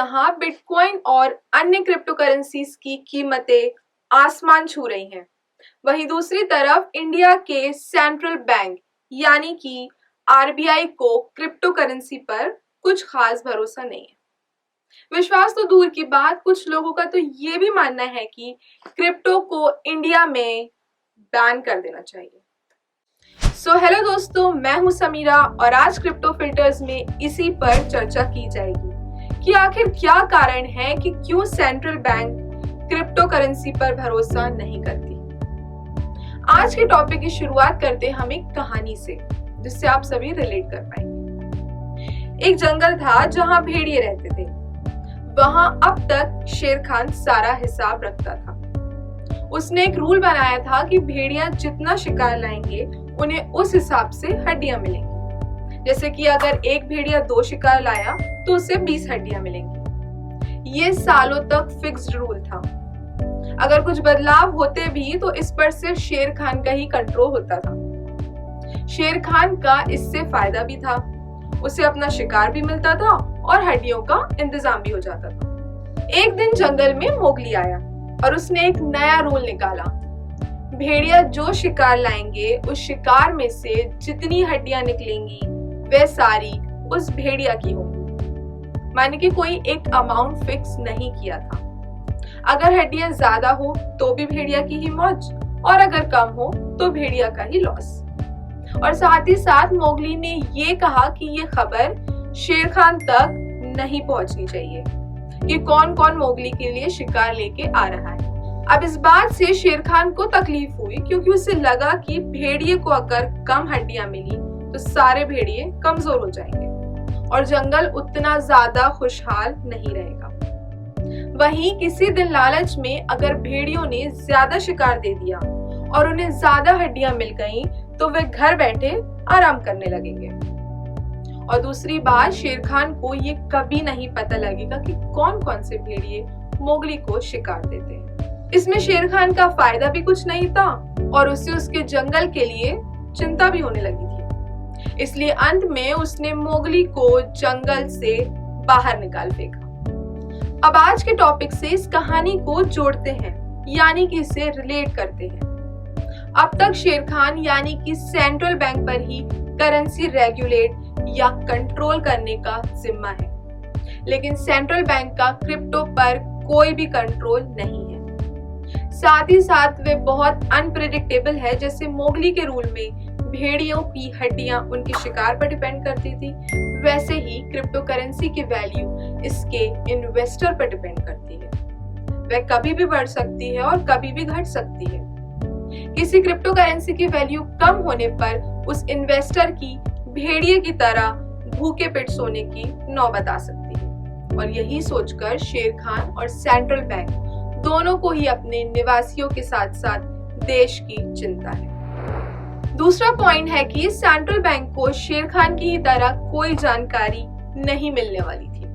जहां बिटकॉइन और अन्य क्रिप्टो करेंसीज की कीमतें आसमान छू रही हैं, वहीं दूसरी तरफ इंडिया के सेंट्रल बैंक यानी कि आरबीआई को क्रिप्टो करेंसी पर कुछ खास भरोसा नहीं है। विश्वास तो दूर की बात, कुछ लोगों का तो ये भी मानना है कि क्रिप्टो को इंडिया में बैन कर देना चाहिए। हेलो दोस्तों, मैं हूं समीरा और आज क्रिप्टो फिल्टर्स में इसी पर चर्चा की जाएगी कि आखिर क्या कारण है कि क्यों सेंट्रल बैंक क्रिप्टो करेंसी पर भरोसा नहीं करती। आज के टॉपिक की शुरुआत करते हैं हम एक कहानी से जिससे आप सभी रिलेट कर पाएंगे। एक जंगल था जहां भेड़िए रहते थे। वहां अब तक शेर खान सारा हिसाब रखता था। उसने एक रूल बनाया था कि भेड़िया जितना शिकार लाएंगे उन्हें उस हिसाब से हड्डियां मिलेंगी। जैसे कि अगर एक भेड़िया 2 शिकार लाया तो उसे 20 हड्डियां मिलेंगी। ये सालों तक फिक्स्ड रूल था। अगर कुछ बदलाव होते भी तो इस पर सिर्फ शेर खान का ही कंट्रोल होता था। शेर खान का इससे फायदा भी था, उसे अपना शिकार भी मिलता था और हड्डियों का इंतजाम भी हो जाता था। एक दिन जंगल में मोगली आया और उसने एक नया रूल निकाला। भेड़िया जो शिकार लाएंगे उस शिकार में से जितनी हड्डियां निकलेंगी वे सारी उस भेड़िया की होंगी। माने कि कोई एक अमाउंट फिक्स नहीं किया था। अगर हड्डियां ज्यादा हो तो भी भेड़िया की ही मौज और अगर कम हो तो भेड़िया का ही लॉस। और साथ ही साथ मोगली ने ये कहा कि ये खबर शेर खान तक नहीं पहुंचनी चाहिए कि कौन कौन मोगली के लिए शिकार लेके आ रहा है। अब इस बात से शेर खान को तकलीफ हुई क्योंकि उसे लगा कि भेड़िए को अगर कम हड्डियां मिली तो सारे भेड़िए कमजोर हो जाएंगे और जंगल उतना ज्यादा खुशहाल नहीं रहेगा। वहीं किसी दिन लालच में अगर भेड़ियों ने ज्यादा शिकार दे दिया और उन्हें ज्यादा हड्डियां मिल गईं, तो वे घर बैठे आराम करने लगेंगे। और दूसरी बात, शेर खान को ये कभी नहीं पता लगेगा कि कौन कौन से भेड़िए मोगली को शिकार देते हैं। इसमें शेर खान का फायदा भी कुछ नहीं था और उसे उसके जंगल के लिए चिंता भी होने लगी थी। इसलिए अंत में उसने मोगली को जंगल से बाहर निकाल फेंका। अब आज के टॉपिक से इस कहानी को जोड़ते हैं, यानी कि इसे रिलेट करते हैं। अब तक शेर खान यानी कि सेंट्रल बैंक पर ही करेंसी रेगुलेट या कंट्रोल करने का जिम्मा है, लेकिन सेंट्रल बैंक का क्रिप्टो पर कोई भी कंट्रोल नहीं है। साथ ही साथ वे बहुत अनप्रेडिक्टेबल है। जैसे मोगली के रूल में भेड़ियों की हड्डियां उनके शिकार पर डिपेंड करती थी, वैसे ही क्रिप्टो करेंसी की वैल्यू इसके इन्वेस्टर पर डिपेंड करती है। वह कभी भी बढ़ सकती है और कभी भी घट सकती है। किसी क्रिप्टो करेंसी की वैल्यू कम होने पर उस इन्वेस्टर की भेड़िए की तरह भूखे पेट सोने की नौबत आ सकती है। और यही सोचकर शेर खान और सेंट्रल बैंक दोनों को ही अपने निवासियों के साथ साथ देश की चिंता है। दूसरा पॉइंट है कि सेंट्रल बैंक को शेर खान की ही तरह कोई जानकारी नहीं मिलने वाली थी।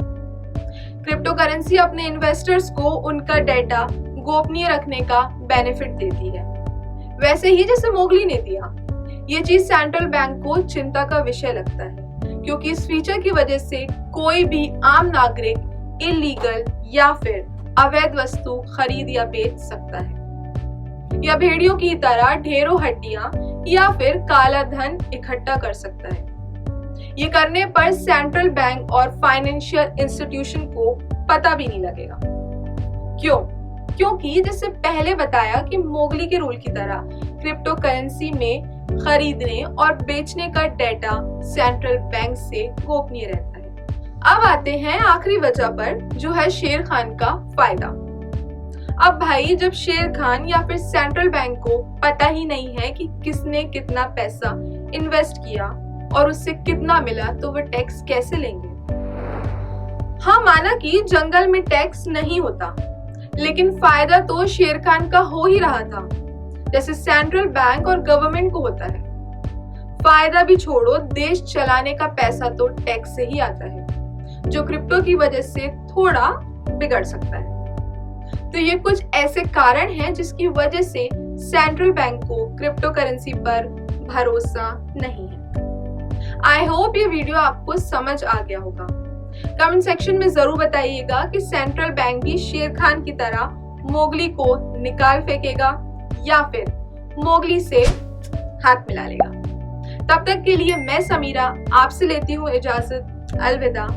क्रिप्टो करेंसी अपने इन्वेस्टर्स को उनका डेटा गोपनीय रखने का बेनिफिट देती है, वैसे ही जैसे मोगली ने दिया। ये चीज सेंट्रल बैंक को चिंता का विषय लगता है क्योंकि इस फीचर की वजह से कोई भी आम नागरिक इलीगल या फिर अवैध वस्तु खरीद या बेच सकता है, या भेड़ियों की तरह ढेरों हड्डियां या फिर काला धन इकट्ठा कर सकता है। ये करने पर सेंट्रल बैंक और फाइनेंशियल इंस्टीट्यूशन को पता भी नहीं लगेगा। क्यों? क्योंकि जैसे पहले बताया कि मोगली के रूल की तरह क्रिप्टो करेंसी में खरीदने और बेचने का डेटा सेंट्रल बैंक से गोपनीय रहता है। अब आते हैं आखिरी वजह पर, जो है शेर खान का फायदा। अब भाई, जब शेर खान या फिर सेंट्रल बैंक को पता ही नहीं है कि किसने कितना पैसा इन्वेस्ट किया और उससे कितना मिला, तो वो टैक्स कैसे लेंगे? हाँ, माना कि जंगल में टैक्स नहीं होता, लेकिन फायदा तो शेर खान का हो ही रहा था, जैसे सेंट्रल बैंक और गवर्नमेंट को होता है। फायदा भी छोड़ो, देश चलाने का पैसा तो टैक्स से ही आता है, जो क्रिप्टो की वजह से थोड़ा बिगड़ सकता है। तो ये कुछ ऐसे कारण हैं जिसकी वजह से सेंट्रल बैंक को क्रिप्टो करेंसी पर भरोसा नहीं है। आई होप ये वीडियो आपको समझ आ गया होगा। कमेंट सेक्शन में जरूर बताइएगा कि सेंट्रल बैंक भी शेर खान की तरह मोगली को निकाल फेंकेगा या फिर मोगली से हाथ मिला लेगा। तब तक के लिए मैं समीरा आपसे लेती हूँ इजाजत। अलविदा।